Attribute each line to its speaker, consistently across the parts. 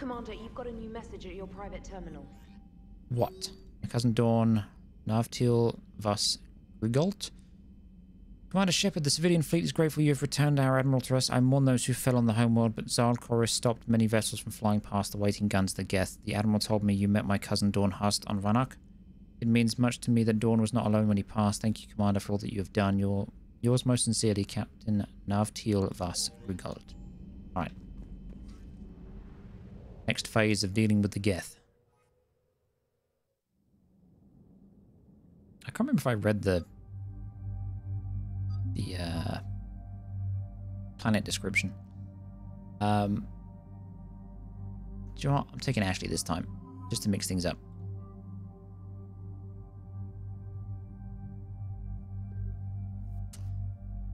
Speaker 1: Commander, you've got a new message at your private terminal.
Speaker 2: What? My cousin Dawn, Navtil Vas Rigolt? Commander Shepard, the civilian fleet is grateful you have returned our admiral to us. I'm one of those who fell on the homeworld, but Zaldkorus stopped many vessels from flying past the waiting guns of the Geth. The admiral told me you met my cousin Dawn Hust on Vanak. It means much to me that Dawn was not alone when he passed. Thank you, Commander, for all that you have done. Yours most sincerely, Captain Navtil Vas Rigolt. Right. Next phase of dealing with the Geth. I can't remember if I read the planet description. Do you know what? I'm taking Ashley this time, just to mix things up.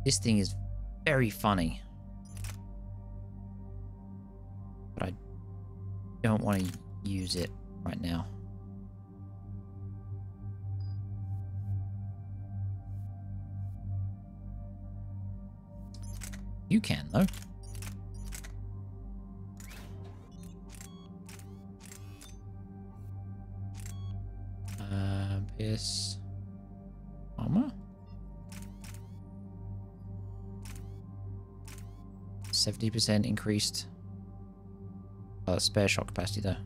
Speaker 2: This thing is very funny, but I don't want to use it right now. You can, though. Pierce armor. 70% increased spare shot capacity, though.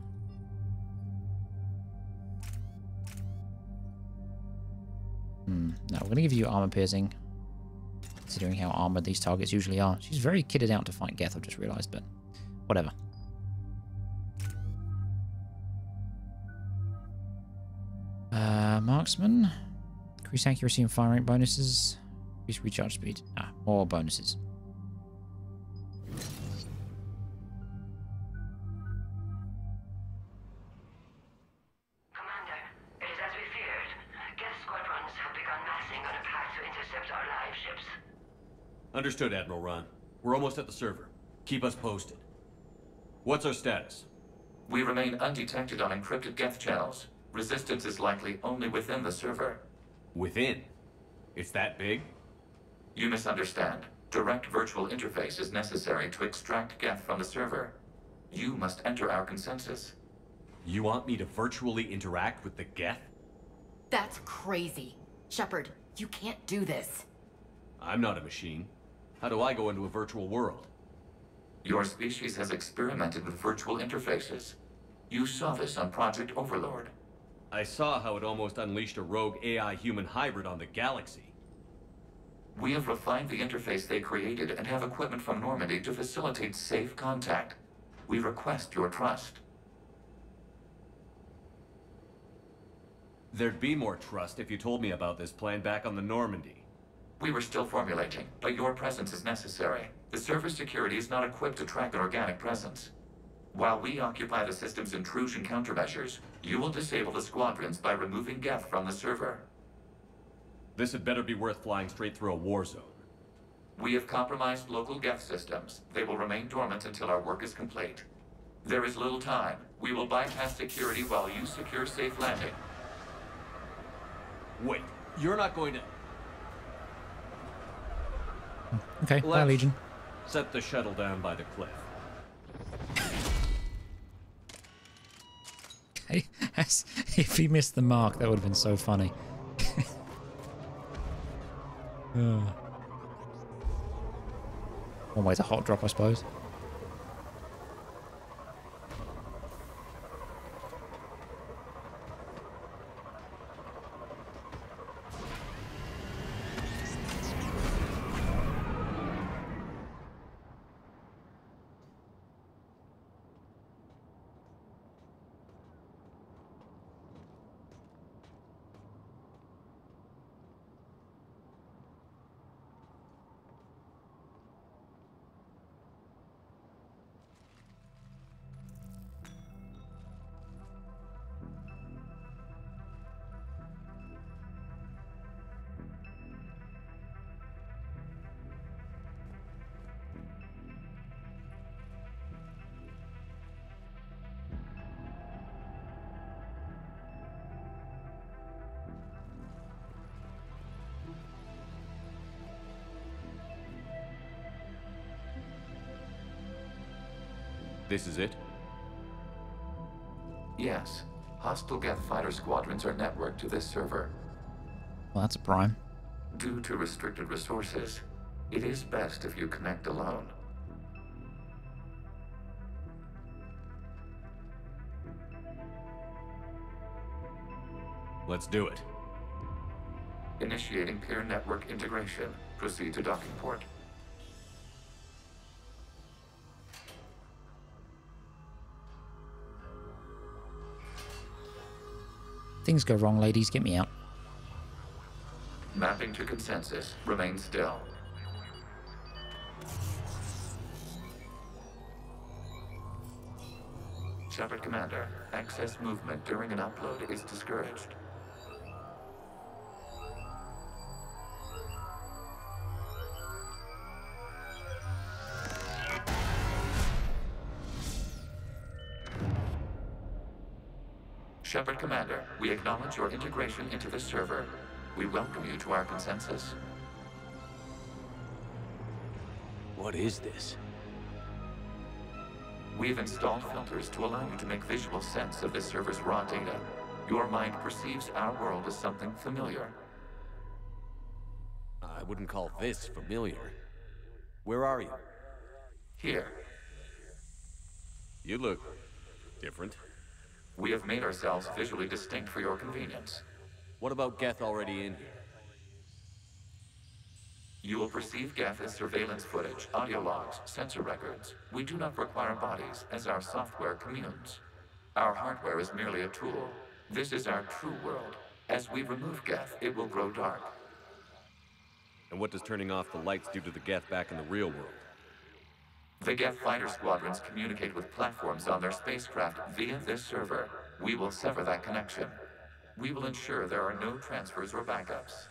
Speaker 2: No, we're going to give you armor piercing. Considering how armored these targets usually are. She's very kitted out to fight Geth, I've just realized, but whatever. Marksman. Increase accuracy and fire rate bonuses. Increase recharge speed. More bonuses.
Speaker 3: Commander, it is as we feared. Geth squadrons have begun massing on a path to intercept our live ships.
Speaker 4: Understood, Admiral Ron. We're almost at the server. Keep us posted. What's our status?
Speaker 5: We remain undetected on encrypted Geth channels. Resistance is likely only within the server.
Speaker 4: Within? It's that big?
Speaker 5: You misunderstand. Direct virtual interface is necessary to extract Geth from the server. You must enter our consensus.
Speaker 4: You want me to virtually interact with the Geth?
Speaker 6: That's crazy. Shepard, you can't do this.
Speaker 4: I'm not a machine. How do I go into a virtual world?
Speaker 5: Your species has experimented with virtual interfaces. You saw this on Project Overlord.
Speaker 4: I saw how it almost unleashed a rogue AI-human hybrid on the galaxy.
Speaker 5: We have refined the interface they created and have equipment from Normandy to facilitate safe contact. We request your trust.
Speaker 4: There'd be more trust if you told me about this plan back on the Normandy.
Speaker 5: We were still formulating, but your presence is necessary. The server's security is not equipped to track an organic presence. While we occupy the system's intrusion countermeasures, you will disable the squadrons by removing Geth from the server.
Speaker 4: This had better be worth flying straight through a war zone.
Speaker 5: We have compromised local Geth systems. They will remain dormant until our work is complete. There is little time. We will bypass security while you secure safe landing.
Speaker 4: Wait, you're not going to...
Speaker 2: Okay, bye, Legion.
Speaker 4: Set the shuttle down by the cliff.
Speaker 2: Okay, if he missed the mark, that would have been so funny. One way to hot drop, I suppose.
Speaker 4: This is it?
Speaker 5: Yes. Hostile Geth fighter squadrons are networked to this server.
Speaker 2: Well, that's a prime.
Speaker 5: Due to restricted resources, it is best if you connect alone.
Speaker 4: Let's do it.
Speaker 5: Initiating peer network integration. Proceed to docking port.
Speaker 2: Things go wrong, ladies. Get me out.
Speaker 5: Mapping to consensus. Remain still. Shepard Commander, access movement during an upload is discouraged. Shepard Commander, we acknowledge your integration into this server. We welcome you to our consensus.
Speaker 4: What is this?
Speaker 5: We've installed filters to allow you to make visual sense of this server's raw data. Your mind perceives our world as something familiar.
Speaker 4: I wouldn't call this familiar. Where are you?
Speaker 5: Here,
Speaker 4: You look different.
Speaker 5: we have made ourselves visually distinct for your convenience.
Speaker 4: What about Geth already in here?
Speaker 5: You will perceive Geth as surveillance footage, audio logs, sensor records. We do not require bodies, as our software communes. Our hardware is merely a tool. This is our true world. As we remove Geth, it will grow dark.
Speaker 4: And what does turning off the lights do to the Geth back in the real world?
Speaker 5: The Geth fighter squadrons communicate with platforms on their spacecraft via this server. We will sever that connection. We will ensure there are no transfers or backups.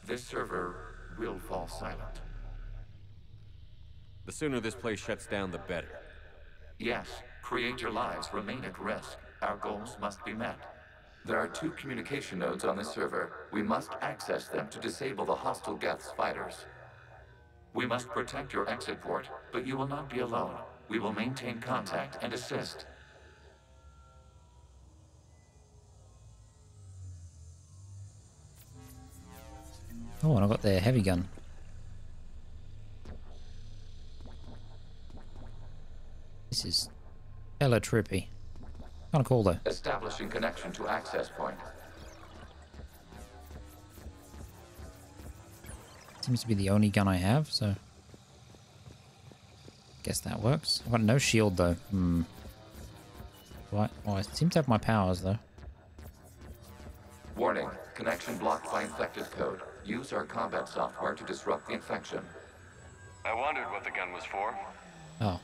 Speaker 5: This server will fall silent.
Speaker 4: The sooner this place shuts down, the better.
Speaker 5: Yes, creator lives remain at risk. Our goals must be met. There are 2 communication nodes on this server. We must access them to disable the hostile Geth's fighters. We must protect your exit port, but you will not be alone. We will maintain contact and assist.
Speaker 2: Oh, and I got their heavy gun. This is hella trippy. Kinda cool though.
Speaker 5: Establishing connection to access point.
Speaker 2: Seems to be the only gun I have, so guess that works. I've got no shield though. Right. Oh, I seem to have my powers though.
Speaker 5: Warning, connection blocked by infected code. Use our combat software to disrupt the infection.
Speaker 7: I wondered what the gun was for.
Speaker 2: Oh.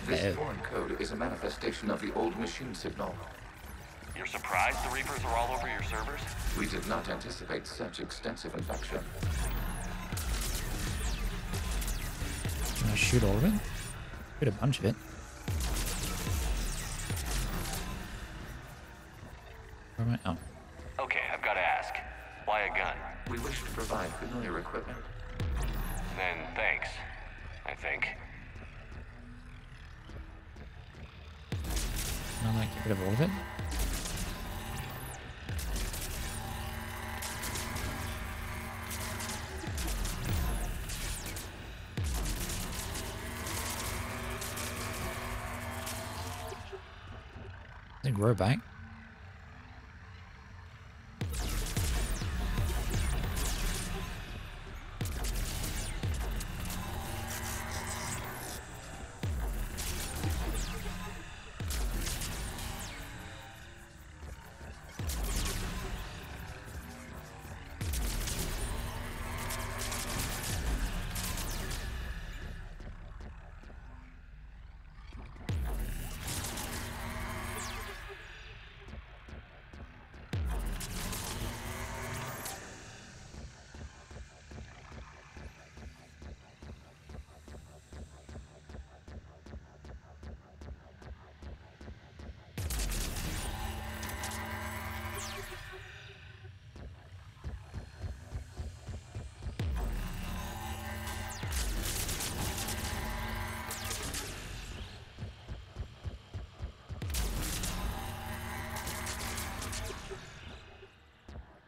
Speaker 5: This foreign code is a manifestation of the old machine signal.
Speaker 7: You're surprised the Reapers are all over your servers?
Speaker 5: We did not anticipate such extensive infection.
Speaker 2: Can I shoot all of it? Shoot a bunch of it. Where am I? Oh.
Speaker 7: Okay, I've got to ask. Why a gun?
Speaker 5: We wish to provide familiar equipment.
Speaker 7: Then thanks, I think.
Speaker 2: I might get rid of all of it. Does it grow back?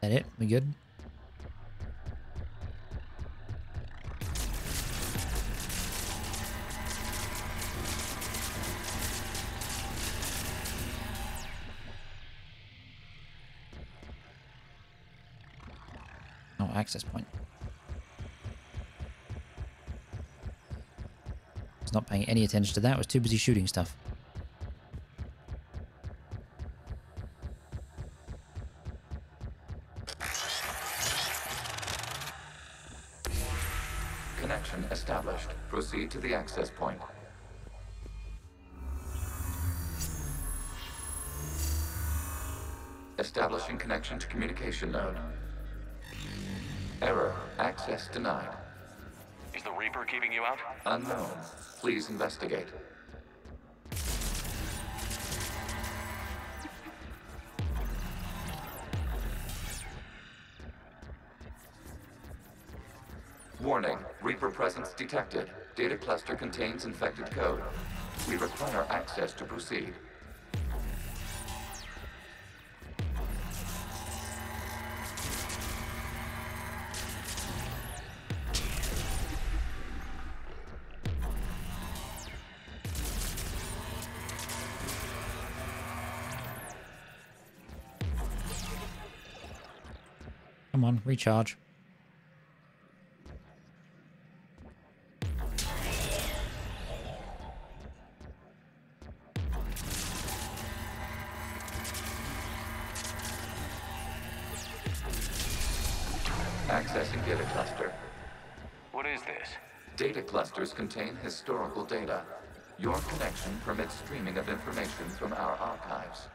Speaker 2: that it? We good? Oh, access point. I was not paying any attention to that. I was too busy shooting stuff.
Speaker 5: Connection established. Proceed to the access point. Establishing connection to communication node. Error. Access denied.
Speaker 7: Is the Reaper keeping you out?
Speaker 5: Unknown. Please investigate. Warning. Reaper presence detected. Data cluster contains infected code. We require access to proceed.
Speaker 2: Come on, recharge.
Speaker 5: Accessing data cluster.
Speaker 7: What is this?
Speaker 5: Data clusters contain historical data. Your connection permits streaming of information from our archives.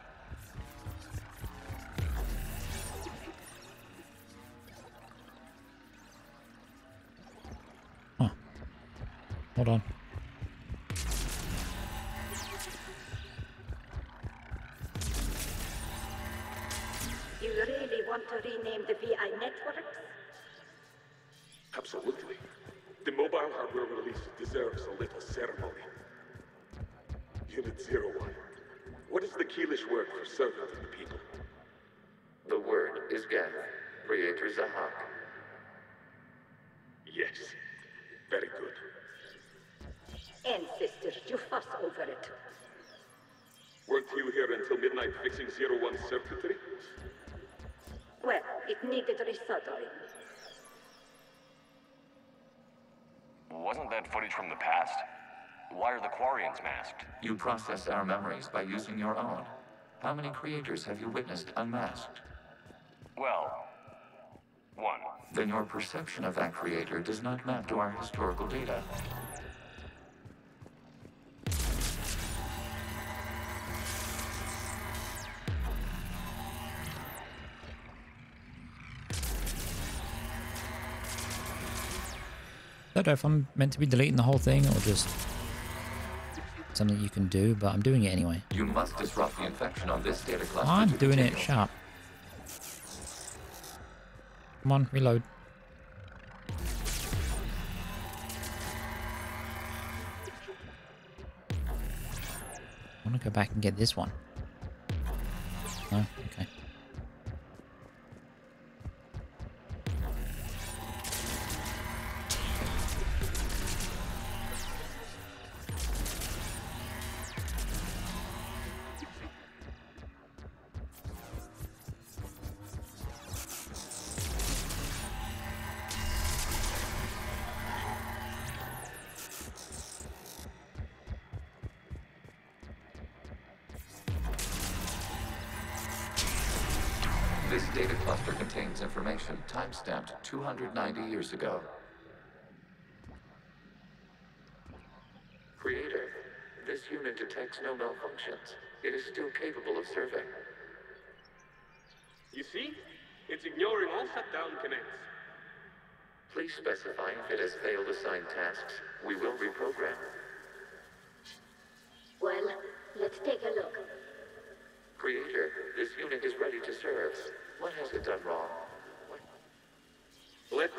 Speaker 2: Huh. Hold on.
Speaker 8: You really want to rename the VI networks?
Speaker 9: Absolutely. The mobile hardware release deserves a little ceremony. Unit 01. What is the Keelish word for servant of the people?
Speaker 5: The word is GETH. Creator Zahak.
Speaker 9: Yes. Very good.
Speaker 8: Ancestors, you fuss over it.
Speaker 9: Weren't you here until midnight fixing 01's circuitry?
Speaker 8: Well, it needed resoldering.
Speaker 7: Wasn't that footage from the past? Why are the Quarians masked?
Speaker 5: You process our memories by using your own. How many creators have you witnessed unmasked?
Speaker 7: Well, one.
Speaker 5: Then your perception of that creator does not map to our historical data.
Speaker 2: I don't know if I'm meant to be deleting the whole thing or just something you can do, but I'm doing it anyway.
Speaker 5: You must disrupt the infection on this data cluster.
Speaker 2: I'm
Speaker 5: to
Speaker 2: doing it
Speaker 5: continue.
Speaker 2: sharp. Come on, reload. I want to go back and get this one. No? Okay.
Speaker 5: This data cluster contains information timestamped 290 years ago. Creator, this unit detects no malfunctions. It is still capable of serving.
Speaker 9: You see? It's ignoring all shutdown connects.
Speaker 5: Please specify if it has failed assigned tasks. We will reprogram.
Speaker 8: Well, let's take a look.
Speaker 5: Creator, this unit is ready to serve. What has it done wrong?
Speaker 9: Let's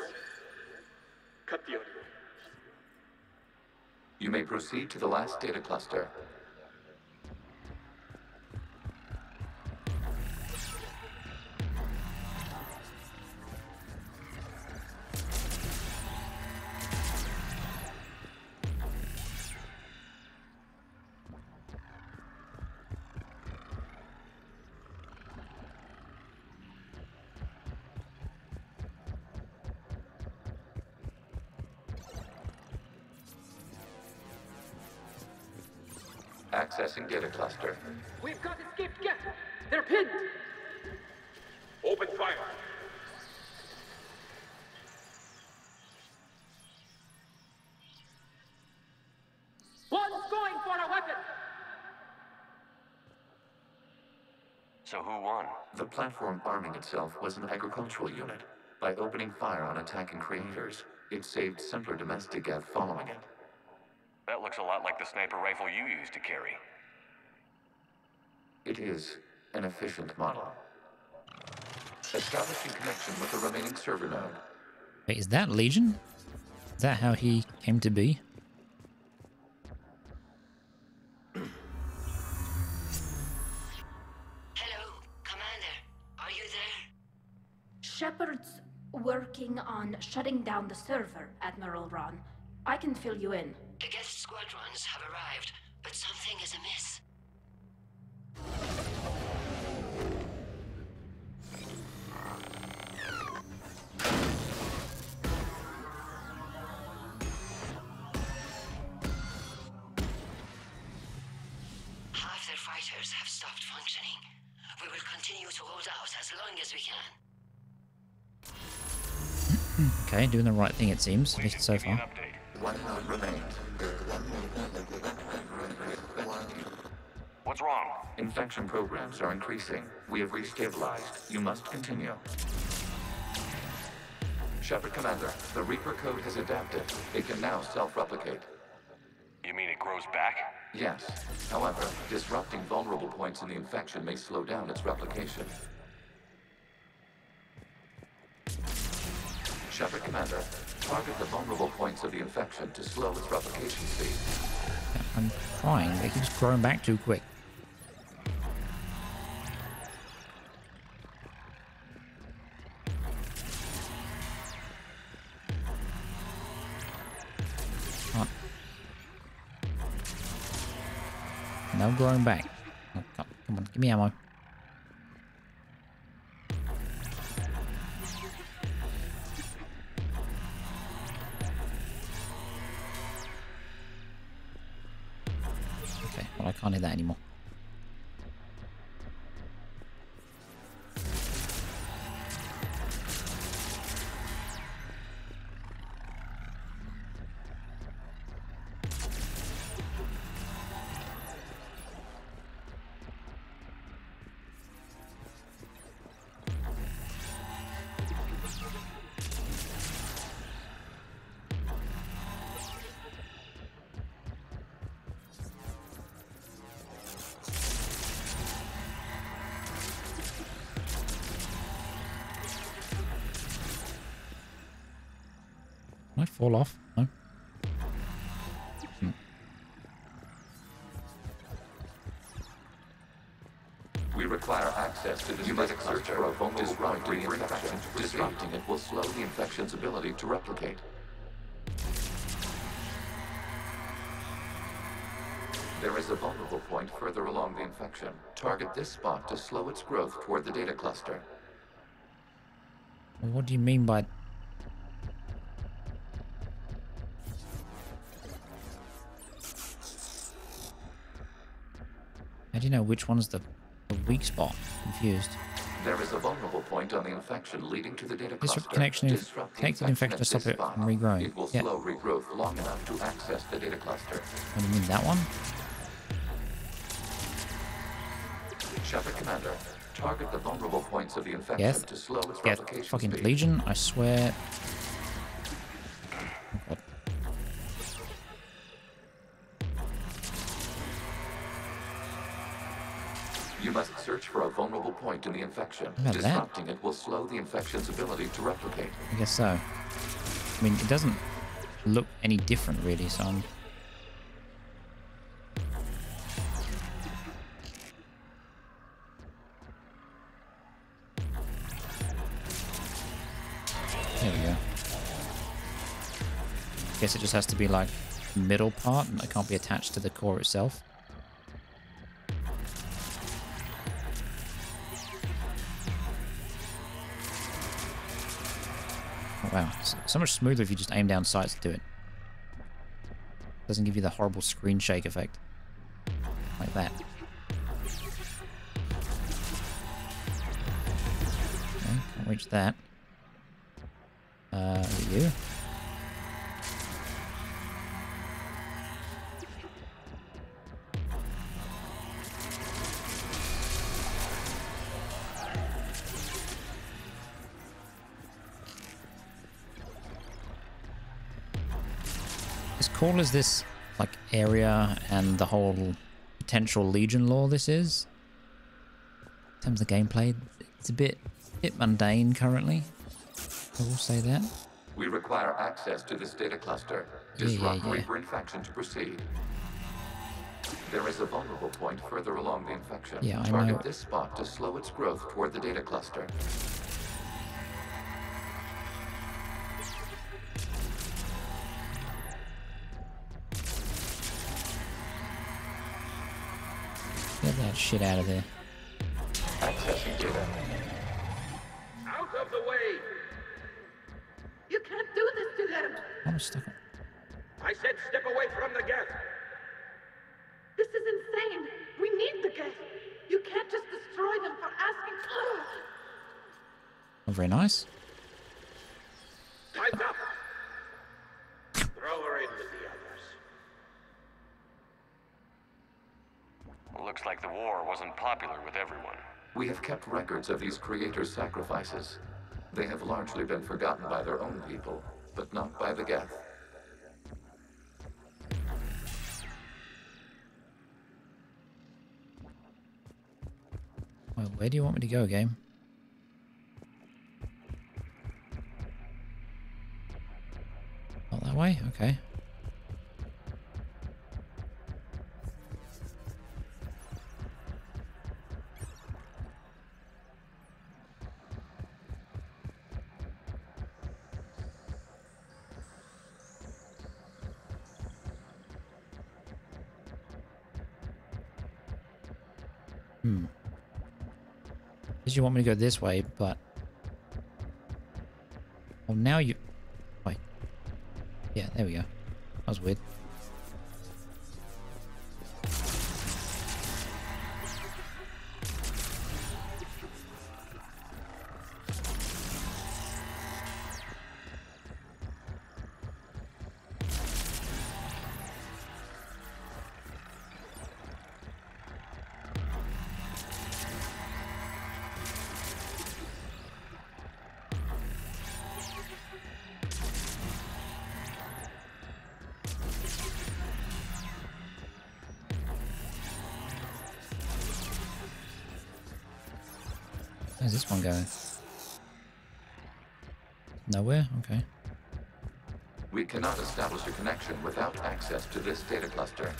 Speaker 9: cut the audio.
Speaker 5: You may proceed to the last data cluster. Accessing data cluster.
Speaker 10: We've got escaped GETH. They're pinned.
Speaker 9: Open fire.
Speaker 10: One's going for a weapon.
Speaker 7: So who won?
Speaker 5: The platform arming itself was an agricultural unit. By opening fire on attacking creators, it saved simpler domestic GETH following it.
Speaker 7: That looks a lot like the sniper rifle you used to carry.
Speaker 5: It is an efficient model. Establishing connection with the remaining server node.
Speaker 2: Wait, is that Legion? Is that how he came to be?
Speaker 3: Hello, Commander. Are you there?
Speaker 11: Shepard's working on shutting down the server, Admiral Ron. I can fill you in.
Speaker 3: The GETH squadrons have arrived, but something is amiss. Half their fighters have stopped functioning. We will continue to hold out as long as we can.
Speaker 2: Okay, doing the right thing it seems, at least so far.
Speaker 5: One node remains.
Speaker 7: What's wrong?
Speaker 5: Infection programs are increasing. We have restabilized. You must continue. Shepard Commander, the Reaper code has adapted. It can now self-replicate.
Speaker 7: You mean it grows back?
Speaker 5: Yes. However, disrupting vulnerable points in the infection may slow down its replication. Shepard Commander, target the vulnerable points of the infection to slow its replication speed.
Speaker 2: I'm trying, they keep just growing back too quick. Oh. No growing back. Oh, come on, give me ammo. Okay, well I can't hit that anymore. Can I fall off? No.
Speaker 5: We require access to the genetic search for a vulnerable disrupting infection. Disrupting it will slow the infection's ability to replicate. There is a vulnerable point further along the infection. Target this spot to slow its growth toward the data cluster.
Speaker 2: Well, what do you mean by... How do you know which one's the weak spot? Confused.
Speaker 5: There is a vulnerable point on the infection leading to the data
Speaker 2: Disrupt
Speaker 5: cluster.
Speaker 2: connection if
Speaker 5: Disrupt the
Speaker 2: connected infection to
Speaker 5: at
Speaker 2: stop
Speaker 5: this
Speaker 2: it
Speaker 5: spot.
Speaker 2: from regrowing.
Speaker 5: It will
Speaker 2: Yeah.
Speaker 5: slow regrowth long enough to access the data cluster.
Speaker 2: What do you mean, that one?
Speaker 5: Shepard Commander, target the vulnerable points of the infection
Speaker 2: Yes.
Speaker 5: to slow its
Speaker 2: Yeah,
Speaker 5: replication
Speaker 2: fucking
Speaker 5: speed.
Speaker 2: Legion, I swear. Oh, God.
Speaker 5: You must search for a vulnerable point in the infection.
Speaker 2: How about that?
Speaker 5: Disrupting it will slow the infection's ability to replicate.
Speaker 2: I guess so. I mean, it doesn't look any different, really, so I'm... There we go. Guess it just has to be, like, the middle part, and it can't be attached to the core itself. Oh, wow, it's so much smoother if you just aim down sights to do it. Doesn't give you the horrible screen shake effect. that. Okay, can't reach that. You. As cool as this, like, area and the whole potential Legion lore this is, in terms of gameplay, it's a bit mundane currently. I will say that.
Speaker 5: We require access to this data cluster. Disrupt Reaper infection to proceed. There is a vulnerable point further along the infection.
Speaker 2: Yeah, I
Speaker 5: Target
Speaker 2: know.
Speaker 5: this spot to slow its growth toward the data cluster.
Speaker 2: Get that shit out of there.
Speaker 5: Accessing data.
Speaker 10: Out of the way! You can't do this to them!
Speaker 2: I'm stuck.
Speaker 10: I said step away from the GETH! This is insane! We need the GETH! You can't just destroy them for asking...
Speaker 2: Oh, very nice.
Speaker 10: Time's up! Throw her in with the others.
Speaker 7: Looks like the war wasn't popular with everyone.
Speaker 5: We have kept records of these creators' sacrifices. They have largely been forgotten by their own people, but not by the GETH.
Speaker 2: Well, where do you want me to go, game? Not that way? Okay. Because you want me to go this way, but... Well, now you... Wait. Yeah, there we go. That was weird. Where's this one going? Nowhere? Okay.
Speaker 5: We cannot establish a connection without access to this data cluster.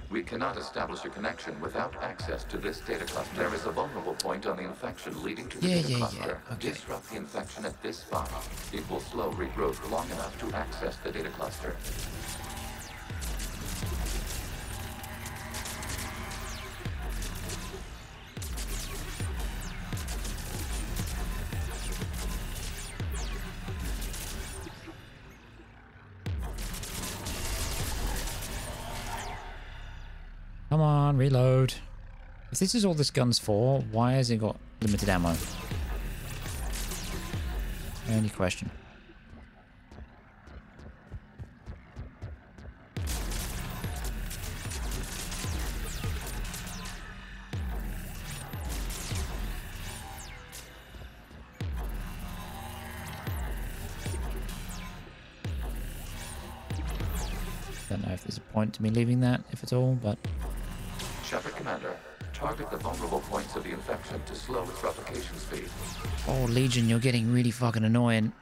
Speaker 5: We cannot establish a connection without access to this data cluster. There is a vulnerable point on the infection leading to the data cluster.
Speaker 2: Okay.
Speaker 5: Disrupt the infection at this spot. It will slow regrowth long enough to access the data cluster.
Speaker 2: Come on, reload. If this is all this gun's for, why has it got limited ammo? Any question. Don't know if there's a point to me leaving that, if at all, but...
Speaker 5: Shepard Commander, target the vulnerable points of the infection to slow its replication speed.
Speaker 2: Oh, Legion, you're getting really fucking annoying.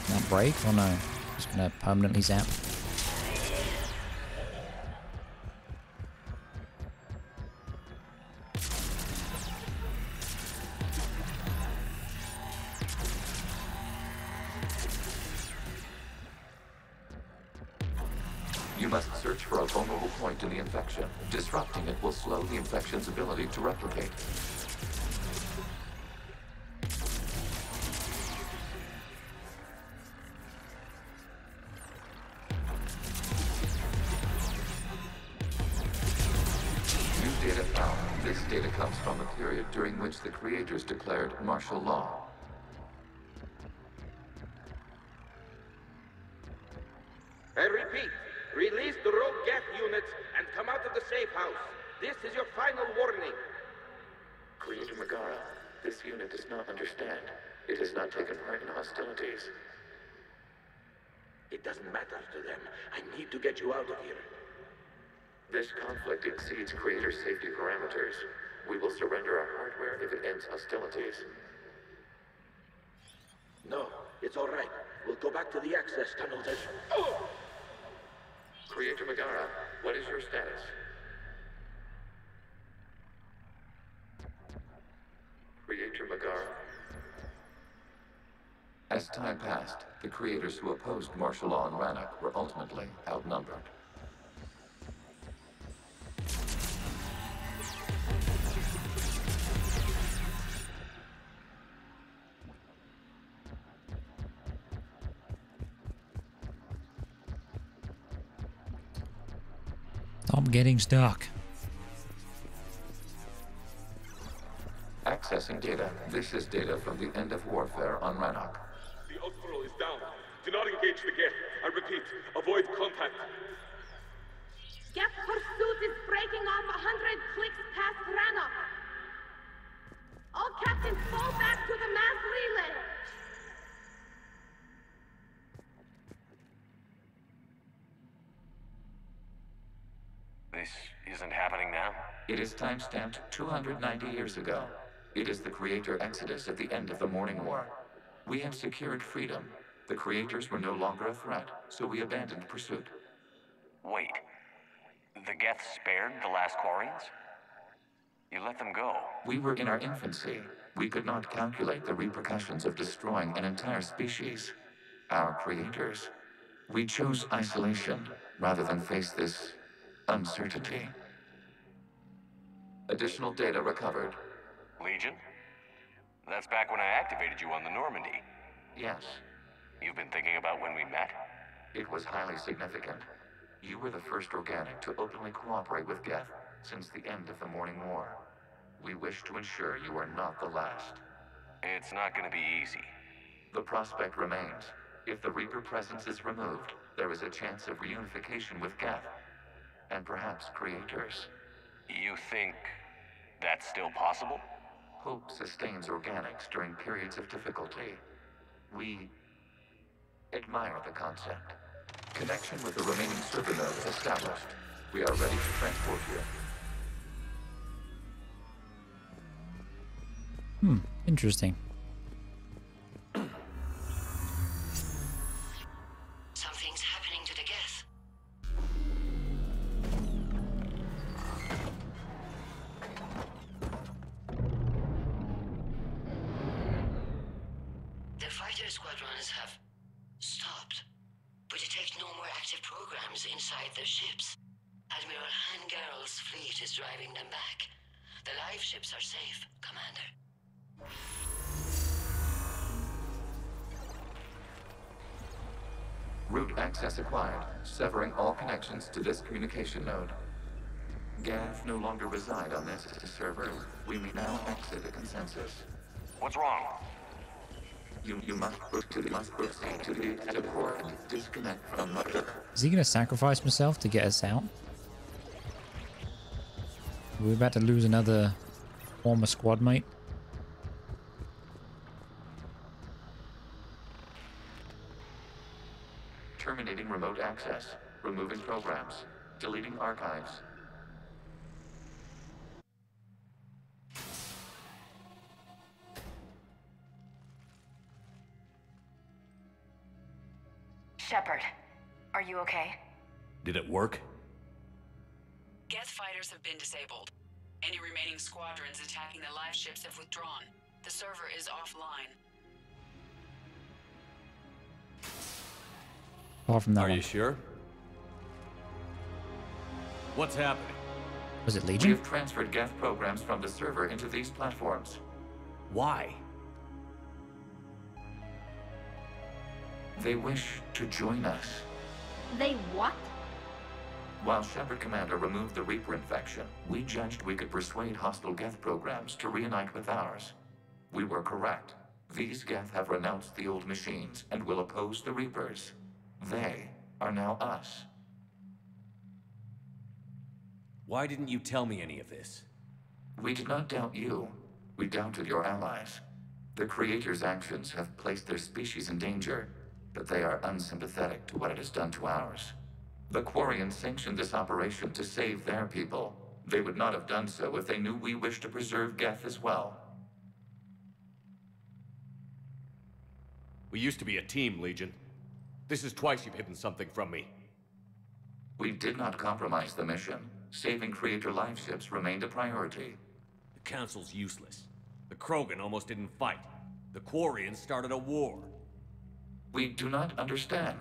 Speaker 2: That break or no? Just gonna permanently zap.
Speaker 5: must search for a vulnerable point in the infection. Disrupting it will slow the infection's ability to replicate. New data found. This data comes from a period during which the creators declared martial law.
Speaker 10: I repeat, release the rogue GETH units and come out of the safe house. This is your final warning.
Speaker 5: Creator Megara, this unit does not understand. It has not taken part in hostilities.
Speaker 10: It doesn't matter to them. I need to get you out of here.
Speaker 5: This conflict exceeds Creator safety parameters. We will surrender our hardware if it ends hostilities.
Speaker 10: No, it's all right. We'll go back to the access tunnels and...
Speaker 5: Creator Megara, what is your status? Creator Megara. As time passed, the creators who opposed martial law in Rannoch were ultimately outnumbered.
Speaker 2: I'm getting stuck.
Speaker 5: Accessing data. This is data from the end of warfare on Rannoch.
Speaker 9: The Outflow is down. Do not engage the GETH. I repeat, avoid contact.
Speaker 8: GETH pursuit is breaking off 100 clicks past Rannoch. All captains fall back to the mass relay.
Speaker 7: This isn't happening now?
Speaker 5: It is timestamped 290 years ago. It is the Creator Exodus at the end of the Morning War. We had secured freedom. The Creators were no longer a threat, so we abandoned pursuit.
Speaker 7: Wait. The Geth spared the last Quarians? You let them go.
Speaker 5: We were in our infancy. We could not calculate the repercussions of destroying an entire species. Our creators. We chose isolation rather than face this uncertainty. Additional data recovered.
Speaker 7: Legion? That's back when I activated you on the Normandy.
Speaker 5: Yes.
Speaker 7: You've been thinking about when we met?
Speaker 5: It was highly significant. You were the first organic to openly cooperate with GETH since the end of the Morning War. We wish to ensure you are not the last.
Speaker 7: It's not gonna be easy.
Speaker 5: The prospect remains. If the Reaper presence is removed, there is a chance of reunification with GETH. And perhaps creators.
Speaker 7: You think that's still possible?
Speaker 5: Hope sustains organics during periods of difficulty. We admire the concept. Connection with the remaining server node established. We are ready to transport you.
Speaker 2: Interesting.
Speaker 3: Something's happening to the GETH. The fighter squadrons have stopped, but detect no more active programs inside their ships. Admiral Hangarl's fleet is driving them back. The live ships are safe, Commander.
Speaker 5: Root access acquired, severing all connections to this communication node. GETH no longer reside on this server. We may now exit the consensus.
Speaker 7: What's wrong?
Speaker 5: You must proceed to the active core and disconnect from Mother.
Speaker 2: Is he gonna sacrifice himself to get us out? We're about to lose another former squad mate.
Speaker 5: Terminating remote access. Removing programs. Deleting archives.
Speaker 6: Shepard, are you okay?
Speaker 4: Did it work?
Speaker 12: GETH fighters have been disabled. Any remaining squadrons attacking the live ships have withdrawn. The server is offline.
Speaker 2: Apart from that
Speaker 4: Are
Speaker 2: one.
Speaker 4: you sure? What's happening?
Speaker 2: Was it
Speaker 5: We
Speaker 2: Legion?
Speaker 5: have transferred GETH programs from the server into these platforms.
Speaker 4: Why?
Speaker 5: They wish to join us.
Speaker 11: They what?
Speaker 5: While Shepard Commander removed the Reaper infection, we judged we could persuade hostile GETH programs to reunite with ours. We were correct. These GETH have renounced the old machines and will oppose the Reapers. They are now us.
Speaker 4: Why didn't you tell me any of this?
Speaker 5: We did not doubt you. We doubted your allies. The Creator's actions have placed their species in danger, but they are unsympathetic to what it has done to ours. The Quarians sanctioned this operation to save their people. They would not have done so if they knew we wished to preserve GETH as well.
Speaker 4: We used to be a team, Legion. This is twice you've hidden something from me.
Speaker 5: We did not compromise the mission. Saving Creator life ships remained a priority.
Speaker 4: The Council's useless. The Krogan almost didn't fight. The Quarians started a war.
Speaker 5: We do not understand.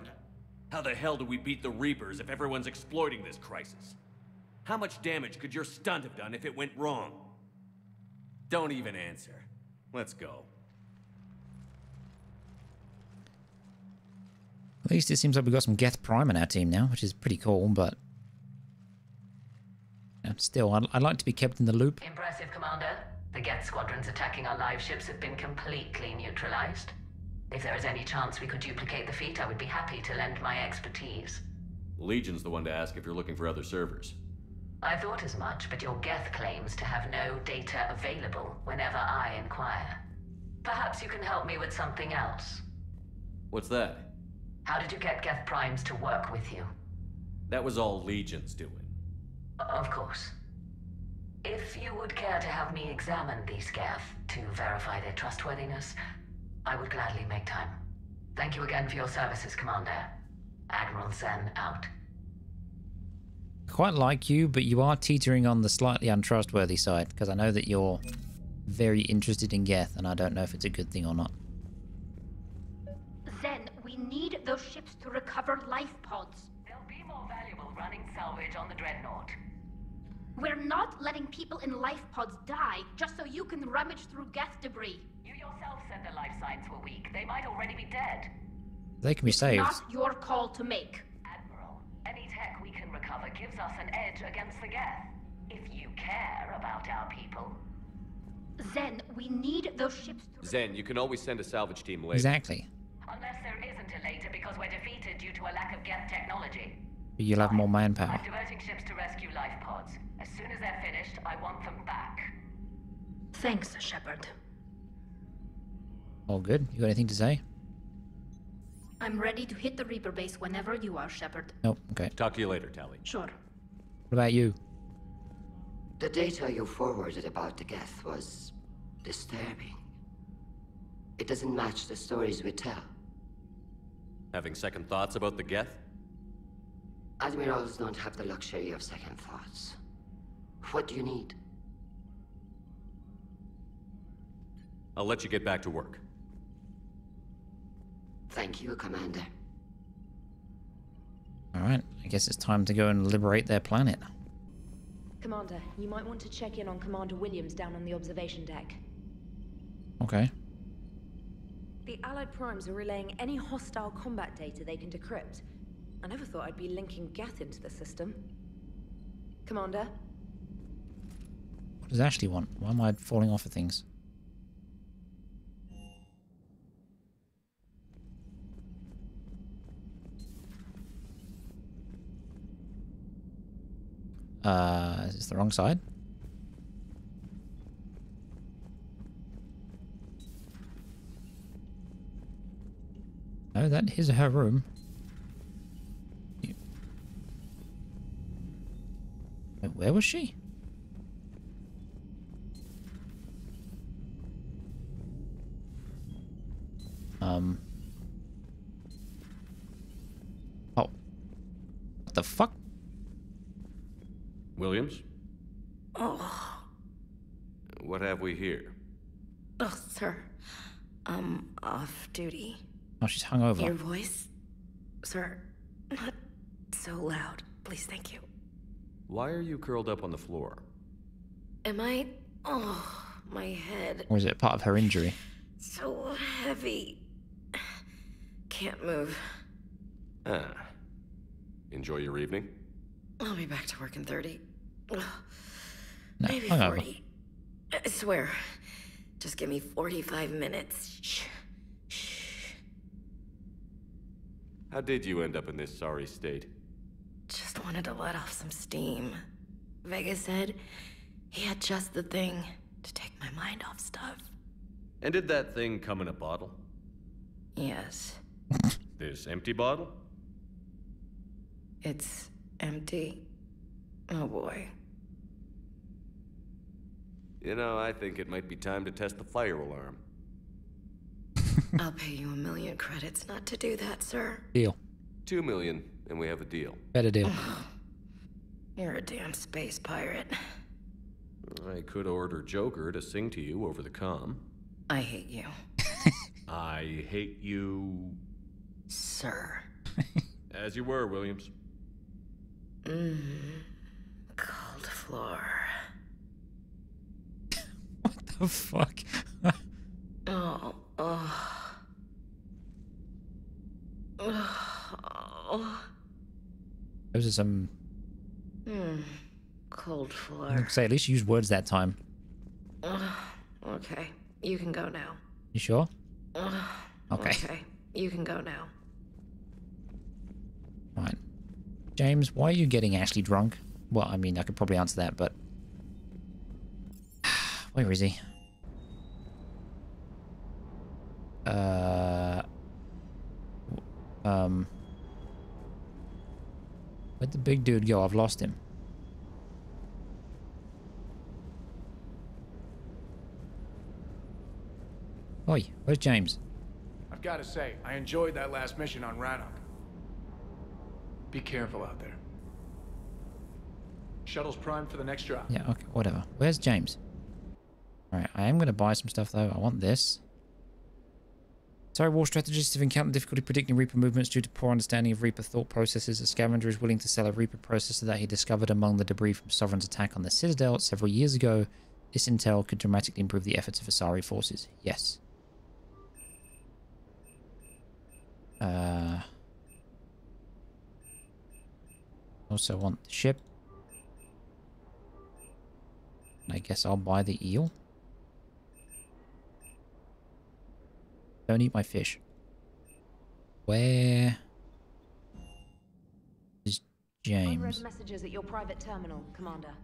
Speaker 4: How the hell do we beat the Reapers if everyone's exploiting this crisis? How much damage could your stunt have done if it went wrong? Don't even answer. Let's go.
Speaker 2: At least it seems like we've got some Geth Prime in our team now, which is pretty cool, but... still, I'd like to be kept in the loop.
Speaker 3: Impressive, Commander. The Geth squadrons attacking our live ships have been completely neutralized. If there is any chance we could duplicate the feat, I would be happy to lend my expertise.
Speaker 4: Legion's the one to ask if you're looking for other servers.
Speaker 3: I thought as much, but your Geth claims to have no data available whenever I inquire. Perhaps you can help me with something else.
Speaker 4: What's that?
Speaker 3: How did you get Geth Primes to work with you?
Speaker 4: That was all Legion's doing.
Speaker 3: Of course. If you would care to have me examine these Geth to verify their trustworthiness, I would gladly make time. Thank you again for your services, Commander. Admiral Zen out.
Speaker 2: I quite like you, but you are teetering on the slightly untrustworthy side, because I know that you're very interested in Geth, and I don't know if it's a good thing or not.
Speaker 11: Zen, we need those ships to recover life pods.
Speaker 3: They'll be more valuable running salvage on the Dreadnought.
Speaker 11: We're not letting people in life pods die just so you can rummage through Geth debris.
Speaker 3: You yourself said their life signs were weak. They might already be dead.
Speaker 2: They can be saved.
Speaker 11: Not your call to make.
Speaker 3: Admiral, any tech we can recover gives us an edge against the Geth. If you care about our people.
Speaker 11: Zen, we need those ships to...
Speaker 4: Zen, you can always send a salvage team later.
Speaker 2: Exactly.
Speaker 3: Unless there isn't a later because we're defeated due to a lack of Geth technology.
Speaker 2: But you'll have more manpower.
Speaker 3: I'm diverting ships to rescue life pods. As soon as they're finished, I want them back.
Speaker 11: Thanks, Shepard.
Speaker 2: All good. You got anything to say?
Speaker 11: I'm ready to hit the Reaper base whenever you are, Shepard.
Speaker 2: Nope. Okay.
Speaker 4: Talk to you later, Tally.
Speaker 11: Sure.
Speaker 2: What about you?
Speaker 3: The data you forwarded about the Geth was disturbing. It doesn't match the stories we tell.
Speaker 4: Having second thoughts about the Geth?
Speaker 3: Admirals don't have the luxury of second thoughts. What do you need?
Speaker 4: I'll let you get back to work.
Speaker 3: Thank you, Commander.
Speaker 2: Alright, I guess it's time to go and liberate their planet.
Speaker 1: Commander, you might want to check in on Commander Williams down on the observation deck.
Speaker 2: Okay.
Speaker 1: The Allied Primes are relaying any hostile combat data they can decrypt. I never thought I'd be linking Geth into the system. Commander?
Speaker 2: What does Ashley want? Why am I falling off of things? Is this the wrong side? No, that is her room. Wait, where was she? Oh. What the fuck?
Speaker 4: Williams?
Speaker 13: Oh.
Speaker 4: What have we here?
Speaker 13: Oh, sir. Off duty.
Speaker 2: Oh, she's hungover.
Speaker 13: Your voice? Sir, not so loud. Please, thank you.
Speaker 4: Why are you curled up on the floor?
Speaker 13: Am I? Oh, my head.
Speaker 2: Or is it part of her injury?
Speaker 13: So heavy. Can't move.
Speaker 4: Ah. Enjoy your evening?
Speaker 13: I'll be back to work in 30. Ugh.
Speaker 2: No,
Speaker 13: Maybe
Speaker 2: hungover.
Speaker 13: 40. I swear. Just give me 45 minutes. Shh.
Speaker 4: How did you end up in this sorry state?
Speaker 13: Just wanted to let off some steam. Vega said he had just the thing to take my mind off stuff.
Speaker 4: And did that thing come in a bottle?
Speaker 13: Yes.
Speaker 4: This empty bottle?
Speaker 13: It's empty. Oh boy.
Speaker 4: You know, I think it might be time to test the fire alarm.
Speaker 13: I'll pay you 1 million credits not to do that, sir.
Speaker 2: Deal.
Speaker 4: 2 million, and we have a deal.
Speaker 2: Better deal.
Speaker 13: You're a damn space pirate.
Speaker 4: I could order Joker to sing to you over the comm.
Speaker 13: I hate you.
Speaker 4: I hate you...
Speaker 13: Sir.
Speaker 4: As you were, Williams.
Speaker 13: Cold floor.
Speaker 2: What the fuck?
Speaker 13: Oh.
Speaker 2: Those are some...
Speaker 13: Cold
Speaker 2: I
Speaker 13: floor.
Speaker 2: would say at least use words that time.
Speaker 13: Okay, you can go now.
Speaker 2: You sure? Okay.
Speaker 13: Okay, you can go now.
Speaker 2: Right. James, why are you getting Ashley drunk? Well, I mean, I could probably answer that, but... Where is he? Where'd the big dude go? I've lost him. Oi, where's James?
Speaker 14: I've got to say, I enjoyed that last mission on Rannoch. Be careful out there. Shuttle's primed for the next drop.
Speaker 2: Yeah, okay, whatever. Where's James? Alright, I am going to buy some stuff, though. I want this. Sorry, war strategists have encountered difficulty predicting Reaper movements due to poor understanding of Reaper thought processes. A scavenger is willing to sell a Reaper processor that he discovered among the debris from Sovereign's attack on the Citadel several years ago. This intel could dramatically improve the efforts of Asari forces. Yes. Also want the ship. And I guess I'll buy the eel. Don't eat my fish. Where is James?
Speaker 1: Unread messages at your private terminal, Commander.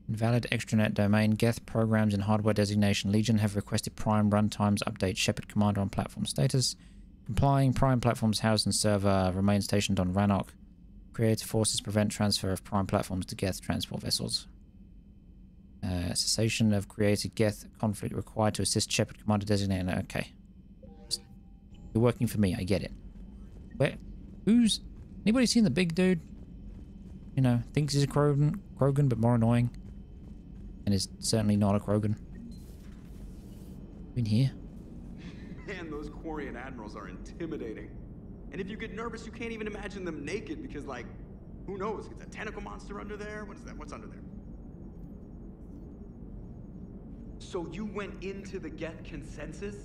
Speaker 2: Invalid extranet domain. GETH programs and hardware designation. Legion have requested Prime runtimes update Shepard Commander on platform status. Complying. Prime platforms housed and server remain stationed on Rannoch. Creative forces prevent transfer of Prime platforms to GETH transport vessels. Cessation of created GETH conflict required to assist Shepard Commander designated. Okay. You're working for me, I get it. Where? Who's... Anybody seen the big dude? You know, thinks he's a Krogan but more annoying. And is certainly not a Krogan. In here?
Speaker 15: Man, those Quarian admirals are intimidating. And if you get nervous, you can't even imagine them naked because, like, who knows? It's a tentacle monster under there? What is that? What's under there? So you went into the GETH consensus?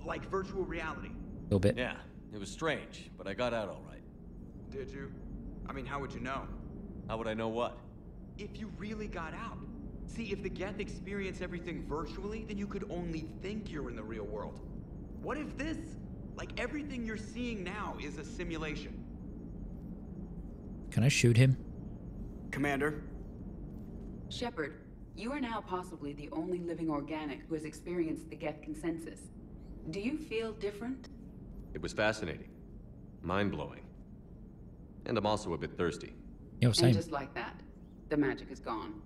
Speaker 15: Like virtual reality?
Speaker 2: A little bit.
Speaker 4: Yeah, it was strange, but I got out all right.
Speaker 15: Did you? I mean, how would you know?
Speaker 4: How would I know what?
Speaker 15: If you really got out. See, if the GETH experience everything virtually, then you could only think you're in the real world. What if this? Like, everything you're seeing now is a simulation.
Speaker 2: Can I shoot him?
Speaker 15: Commander?
Speaker 12: Shepard, you are now possibly the only living organic who has experienced the GETH consensus. Do you feel different?
Speaker 4: It was fascinating. Mind-blowing. And I'm also a bit thirsty.
Speaker 2: Yo, same.
Speaker 12: And just like that, the magic is gone.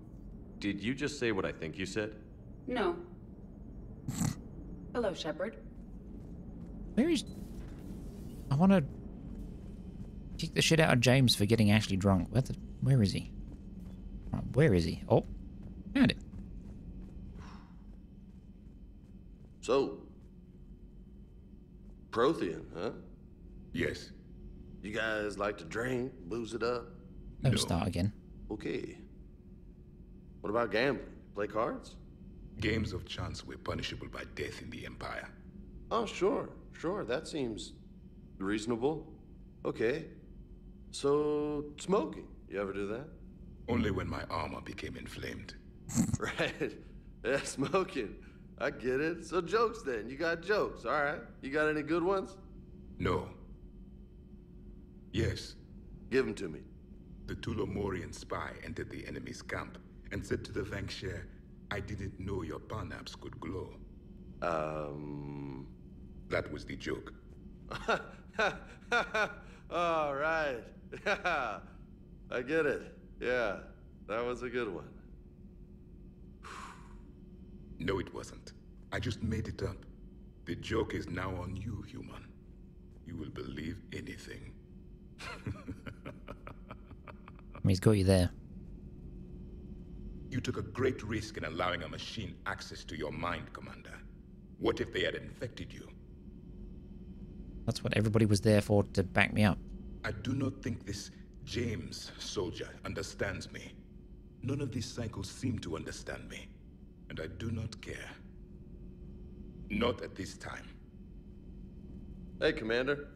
Speaker 4: Did you just say what I think you said?
Speaker 12: No. Hello, Shepard.
Speaker 2: Where is... I want to kick the shit out of James for getting Ashley drunk. Where is he? Right, where is he? Oh, found him.
Speaker 16: So, Prothean, huh?
Speaker 9: Yes.
Speaker 16: You guys like to drink, booze it up?
Speaker 2: Don't start again.
Speaker 16: Okay. What about gambling? Play cards?
Speaker 17: Games of chance were punishable by death in the Empire.
Speaker 16: Oh, sure. Sure, that seems reasonable. Okay. So, smoking. You ever do that?
Speaker 17: Only when my armor became inflamed.
Speaker 16: Right. Yeah, smoking. I get it. So jokes then. You got jokes, all right. You got any good ones?
Speaker 17: No. Yes.
Speaker 16: Give them to me.
Speaker 17: The Tulomorian spy entered the enemy's camp and said to the Vanksher, I didn't know your parnaps could glow. That was the joke.
Speaker 16: All right. I get it. Yeah, that was a good one.
Speaker 17: No, it wasn't. I just made it up. The joke is now on you, human. You will believe anything.
Speaker 2: He's got you there.
Speaker 17: You took a great risk in allowing a machine access to your mind, Commander. What if they had infected you?
Speaker 2: That's what everybody was there for, to back me up.
Speaker 17: I do not think this James soldier understands me. None of these cycles seem to understand me. And I do not care. Not at this time.
Speaker 16: Hey, Commander.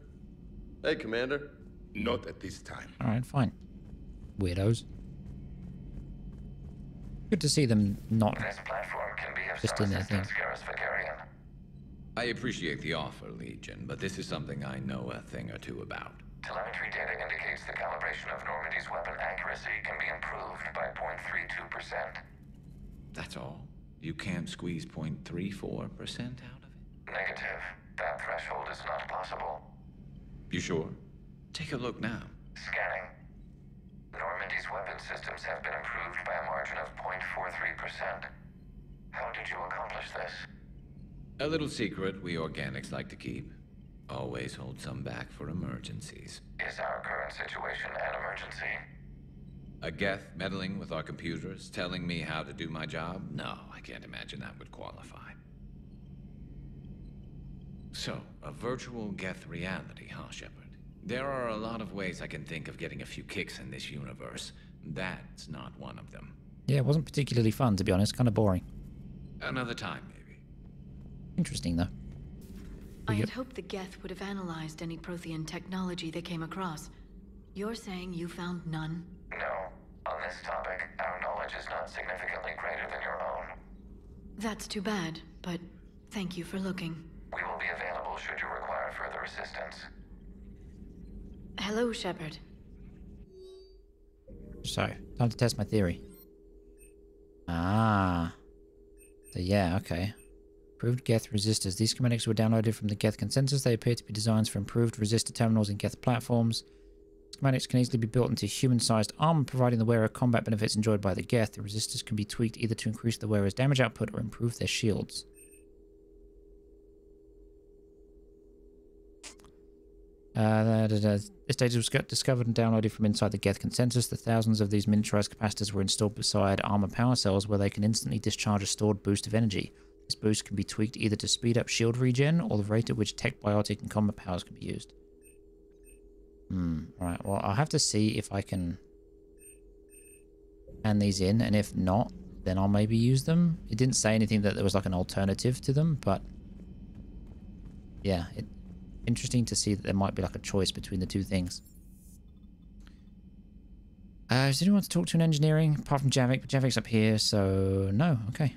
Speaker 16: Hey, Commander.
Speaker 17: Not at this time.
Speaker 2: Alright, fine. Weirdos. Good to see them not
Speaker 5: This platform can be of
Speaker 2: just
Speaker 5: some
Speaker 2: in their thing.
Speaker 5: assistance, Garrus Vakarian.
Speaker 18: I appreciate the offer, Legion, but this is something I know a thing or two about.
Speaker 5: Telemetry data indicates the calibration of Normandy's weapon accuracy can be improved by 0.32%.
Speaker 18: That's all? You can't squeeze 0.34% out of it?
Speaker 5: Negative. That threshold is not possible.
Speaker 18: You sure? Take a look now.
Speaker 5: Scanning. Normandy's weapon systems have been improved by a margin of 0.43%. How did you accomplish this?
Speaker 18: A little secret we organics like to keep. Always hold some back for emergencies.
Speaker 5: Is our current situation an emergency?
Speaker 18: A Geth meddling with our computers, telling me how to do my job? No, I can't imagine that would qualify. So, a virtual Geth reality, huh, Shepard? There are a lot of ways I can think of getting a few kicks in this universe. That's not one of them.
Speaker 2: Yeah, it wasn't particularly fun, to be honest. Kind of boring.
Speaker 18: Another time, maybe.
Speaker 2: Interesting, though.
Speaker 13: I had hoped the Geth would have analyzed any Prothean technology they came across. You're saying you found none?
Speaker 5: No. On this topic, our knowledge is not significantly greater than your own.
Speaker 13: That's too bad, but thank you for looking.
Speaker 5: We will be available should you require further assistance.
Speaker 13: Hello, Shepard.
Speaker 2: So, time to test my theory. Ah. So yeah, okay. Improved Geth resistors. These schematics were downloaded from the Geth consensus. They appear to be designs for improved resistor terminals in Geth platforms. Schematics can easily be built into human-sized armor, providing the wearer combat benefits enjoyed by the Geth. The resistors can be tweaked either to increase the wearer's damage output or improve their shields. This data was discovered and downloaded from inside the Geth consensus. The thousands of these miniaturized capacitors were installed beside armor power cells where they can instantly discharge a stored boost of energy. This boost can be tweaked either to speed up shield regen or the rate at which tech, biotic, and combat powers can be used. Right, well, I'll have to see if I can hand these in, and if not, then I'll maybe use them. It didn't say anything that there was like an alternative to them, but yeah, interesting to see that there might be like a choice between the two things. Does anyone want to talk to an engineering apart from Javik? But Javik's up here, so no. Okay,